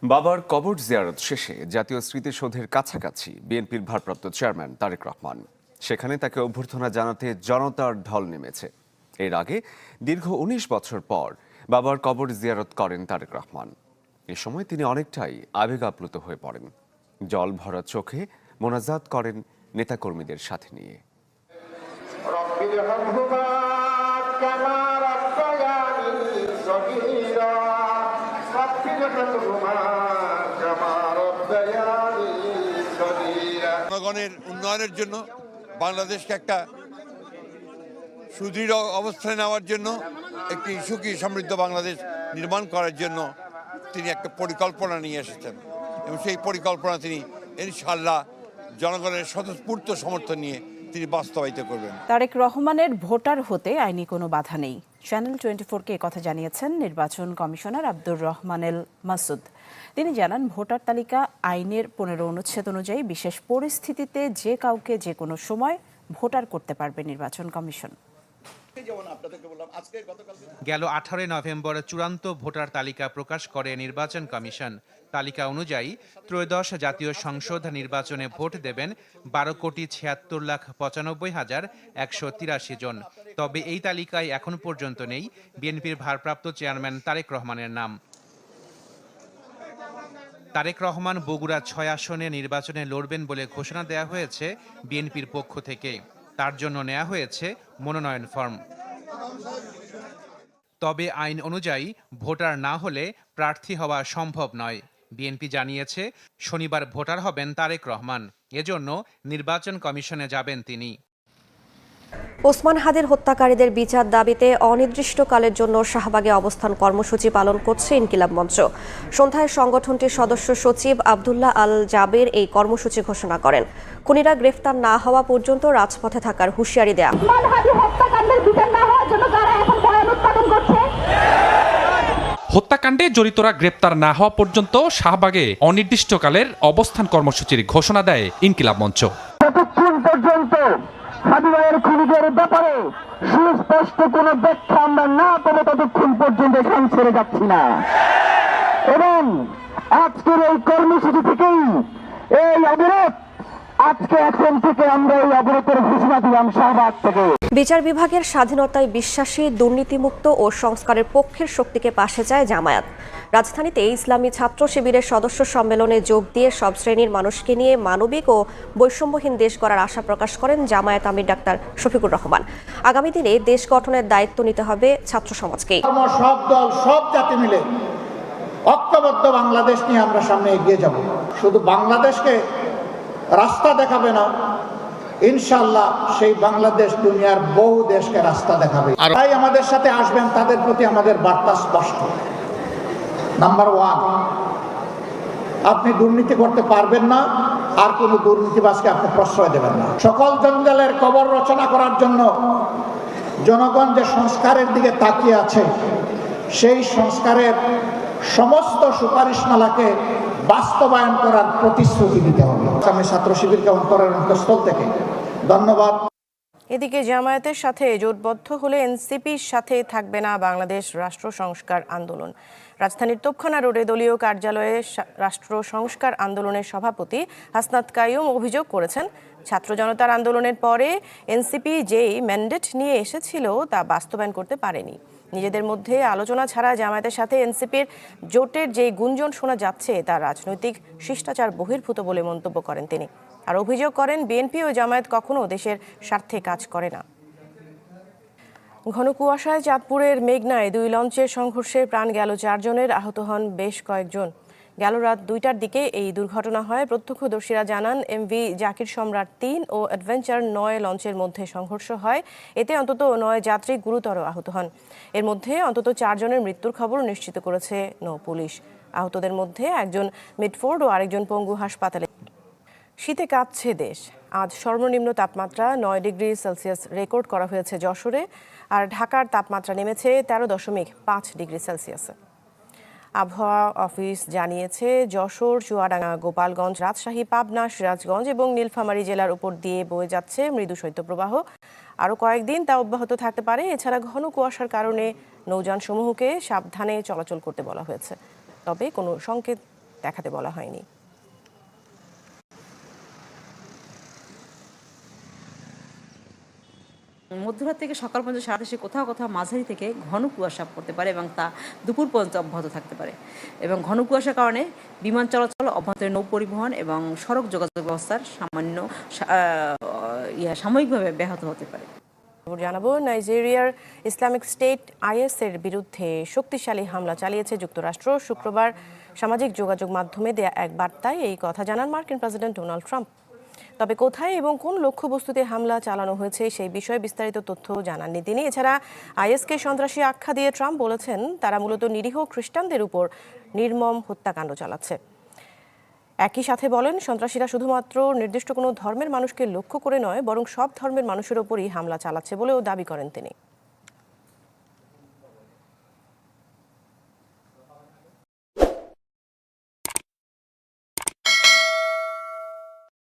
বাবার কবর জিয়ারত শেষে জাতীয় স্মৃতিসৌধের কাছাকাছি বিএনপির ভারপ্রাপ্ত চেয়ারম্যান তারেক রহমান। সেখানে তাকে অভ্যর্থনা জানাতে জনতার ঢল নেমেছে। এর আগে দীর্ঘ ১৯ বছর পর বাবার কবর জিয়ারত করেন তারেক রহমান। এ সময় তিনি অনেকটাই আবেগ আপ্লুত হয়ে পড়েন। জল ভরা চোখে মোনাজাত করেন নেতাকর্মীদের সাথে নিয়ে। জনগণের উন্নয়নের জন্য, বাংলাদেশকে একটা সুদৃঢ় অবস্থায় নেওয়ার জন্য, একটি সুখী সমৃদ্ধ বাংলাদেশ নির্মাণ করার জন্য তিনি একটা পরিকল্পনা নিয়ে এসেছেন এবং সেই পরিকল্পনা তিনি ইনশাআল্লাহ জনগণের স্বতঃস্ফূর্ত সমর্থন নিয়ে তিনি বাস্তবায়িত করবেন। তারেক রহমানের ভোটার হতে আইনি কোনো বাধা নেই। চ্যানেল 24-কে কথা জানিয়েছেন নির্বাচন কমিশনার আব্দুর রহমানেল মাসুদ। তিনি জানান, ভোটার তালিকা আইনের 15 অনুচ্ছেদ অনুযায়ী বিশেষ পরিস্থিতিতে যে কাউকে যে কোনো সময় ভোটার করতে পারবে নির্বাচন কমিশন। গেল 18 নভেম্বর চূড়ান্ত ভোটার তালিকা প্রকাশ করে নির্বাচন কমিশন। তালিকা অনুযায়ী ত্রয়োদশ জাতীয় সংসদ নির্বাচনে ভোট দেবেন 12,76,95,183 জন। তবে এই তালিকায় এখন পর্যন্ত নেই বিএনপির ভারপ্রাপ্ত চেয়ারম্যান তারেক রহমানের নাম। তারেক রহমান বগুড়া 6 আসনে নির্বাচনে লড়বেন বলে ঘোষণা দেওয়া হয়েছে বিএনপির পক্ষ থেকে। তার জন্য নেওয়া হয়েছে মনোনয়ন ফর্ম। তবে আইন অনুযায়ী ভোটার না হলে প্রার্থী হওয়া সম্ভব নয়। বিএনপি জানিয়েছে, শনিবার ভোটার হবেন তারেক রহমান। এজন্য নির্বাচন কমিশনে যাবেন তিনি। ওসমান হাদির হত্যাকারীদের বিচার দাবিতে অনির্দিষ্টকালের জন্য শাহবাগে অবস্থান কর্মসূচি পালন করছে ইনকিলাব মঞ্চ। সন্ধ্যায় সংগঠনটির সদস্য সচিব আব্দুল্লাহ আল জাবের এই কর্মসূচি ঘোষণা করেন। খুনিরা গ্রেফতার না হওয়া পর্যন্ত রাজপথে থাকার হুঁশিয়ারি দেয়া। হত্যাকাণ্ডে জড়িতরা গ্রেপ্তার না হওয়া পর্যন্ত শাহবাগে অনির্দিষ্টকালের অবস্থান কর্মসূচির ঘোষণা দেয় ইনকিলাব মঞ্চ। ততক্ষণ পর্যন্ত হাদি ভাইয়ের খুনিদের ব্যাপারে সুস্পষ্ট কোনো ব্যাখ্যা আমরা না পেলে ততক্ষণ পর্যন্ত এখান ছেড়ে যাচ্ছি না। এবং আজকের এই কর্মসূচি থেকেই এই অবরোধ, আজকে এখন থেকে আমরা এই অবরোধের ঘোষণা দিলাম শাহবাগ থেকে। বিচার বিভাগের স্বাধীনতায় বিশ্বাসী, দুর্নীতিমুক্ত ও সংস্কারের পক্ষের শক্তিকে পাশে চায় জামায়াত। রাজধানীতে ইসলামী ছাত্র শিবিরের সদস্য সম্মেলনে যোগ দিয়ে সব শ্রেণীর মানুষকে নিয়ে মানবিক ও বৈষম্যহীন দেশ গড়ার আশা প্রকাশ করেন জামায়াত আমির ডাক্তার শফিকুর রহমান। আগামী দিনে দেশ গঠনের দায়িত্ব নিতে হবে ছাত্র সমাজকেই। সব দল, সব জাতি মিলে ঐক্যবদ্ধ বাংলাদেশ নিয়ে আমরা সামনে এগিয়ে যাব। শুধু বাংলাদেশকে রাস্তা দেখাবে না, ইনশাআল্লাহ সেই বাংলাদেশ দুনিয়ার বহু দেশকে রাস্তা দেখাবে। তাই আমাদের সাথে আসবেন, তাদের প্রতি আমাদের বার্তা স্পষ্ট। নাম্বার 1, আপনি দুর্নীতি করতে পারবেন না, আর কোনো দুর্নীতিবাজকে আপনি প্রশ্রয় দেবেন না। সকল জঞ্জালের কবর রচনা করার জন্য জনগণ যে সংস্কারের দিকে তাকিয়ে আছে, সেই সংস্কারের সমস্ত সুপারিশমালাকে বাস্তবায়ন করার প্রতিশ্রুতি দিতে হবে। আমি ছাত্র শিবিরকে অন্তরের অন্তঃস্থল থেকে ধন্যবাদ। এদিকে জামায়াতের সাথে জোটবদ্ধ হলে এনসিপির সাথে থাকবে না বাংলাদেশ রাষ্ট্র সংস্কার আন্দোলন। রাজধানীর তোপখানা রোডে দলীয় কার্যালয়ে রাষ্ট্র সংস্কার আন্দোলনের সভাপতি হাসনাত কাইয়ুম অভিযোগ করেছেন, ছাত্র জনতার আন্দোলনের পরে এনসিপি যেই ম্যান্ডেট নিয়ে এসেছিল তা বাস্তবায়ন করতে পারেনি। নিজেদের মধ্যে আলোচনা ছাড়া জামায়াতের সাথে এনসিপির জোটের যে গুঞ্জন শোনা যাচ্ছে তা রাজনৈতিক শিষ্টাচার বহির্ভূত বলে মন্তব্য করেন তিনি। আর অভিযোগ করেন, বিএনপি ও জামায়াত কখনো দেশের স্বার্থে কাজ করে না। ঘন কুয়াশায় চাঁদপুরের মেঘনায় 2 লঞ্চের সংঘর্ষে প্রাণ গেল 4 জনের, আহত হন বেশ কয়েকজন। গেল রাত 2টার দিকে এই দুর্ঘটনা হয়। প্রত্যক্ষদর্শীরা জানান, এমভি জাকির সম্রাট 3 ও অ্যাডভেঞ্চার 9 লঞ্চের মধ্যে সংঘর্ষ হয়। এতে অন্তত 9 যাত্রী গুরুতর আহত হন। এর মধ্যে অন্তত 4 জনের মৃত্যুর খবর নিশ্চিত করেছে নৌ পুলিশ। আহতদের মধ্যে একজন মিডফোর্ড ও আরেকজন পঙ্গু হাসপাতালে। শীতে কাঁপছে দেশ। আজ সর্বনিম্ন তাপমাত্রা 9 ডিগ্রি সেলসিয়াস রেকর্ড করা হয়েছে যশোরে, আর ঢাকার তাপমাত্রা নেমেছে 13.5 ডিগ্রি সেলসিয়াসে। আবহাওয়া অফিস জানিয়েছে, যশোর, চুয়াডাঙ্গা, গোপালগঞ্জ, রাজশাহী, পাবনা, সিরাজগঞ্জ এবং নীলফামারী জেলার উপর দিয়ে বয়ে যাচ্ছে মৃদু শৈত্যপ্রবাহ। আরও কয়েকদিন তা অব্যাহত থাকতে পারে। এছাড়া ঘন কুয়াশার কারণে নৌযানসমূহকে সাবধানে চলাচল করতে বলা হয়েছে। তবে কোনো সংকেত দেখাতে বলা হয়নি। মধ্যরাত থেকে সকাল পর্যন্ত সারা দেশে কোথাও কোথাও মাঝারি থেকে ঘন কুয়াশা পড়তে পারে এবং তা দুপুর পর্যন্ত অব্যাহত থাকতে পারে এবং ঘন কুয়াশার কারণে বিমান চলাচল, অভ্যন্তরীণ নৌ পরিবহন এবং সড়ক যোগাযোগ ব্যবস্থার সাময়িকভাবে ব্যাহত হতে পারে। জানাবো, নাইজেরিয়ার ইসলামিক স্টেট IS এর বিরুদ্ধে শক্তিশালী হামলা চালিয়েছে যুক্তরাষ্ট্র। শুক্রবার সামাজিক যোগাযোগ মাধ্যমে দেয়া এক বার্তায় এই কথা জানান মার্কিন প্রেসিডেন্ট ডোনাল্ড ট্রাম্প। তবে কোথায় এবং কোন লক্ষ্যবস্তুতে হামলা চালানো হয়েছে সেই বিষয়ে বিস্তারিত তথ্য জানাননি তিনি। এছাড়া IS-কে সন্ত্রাসী আখ্যা দিয়ে ট্রাম্প বলেছেন তারা মূলত নিরীহ খ্রিস্টানদের উপর নির্মম হত্যাকাণ্ড চালাচ্ছে। একই সাথে বলেন সন্ত্রাসীরা শুধুমাত্র নির্দিষ্ট কোনো ধর্মের মানুষকে লক্ষ্য করে নয়, বরং সব ধর্মের মানুষের ওপরই হামলা চালাচ্ছে বলেও দাবি করেন তিনি।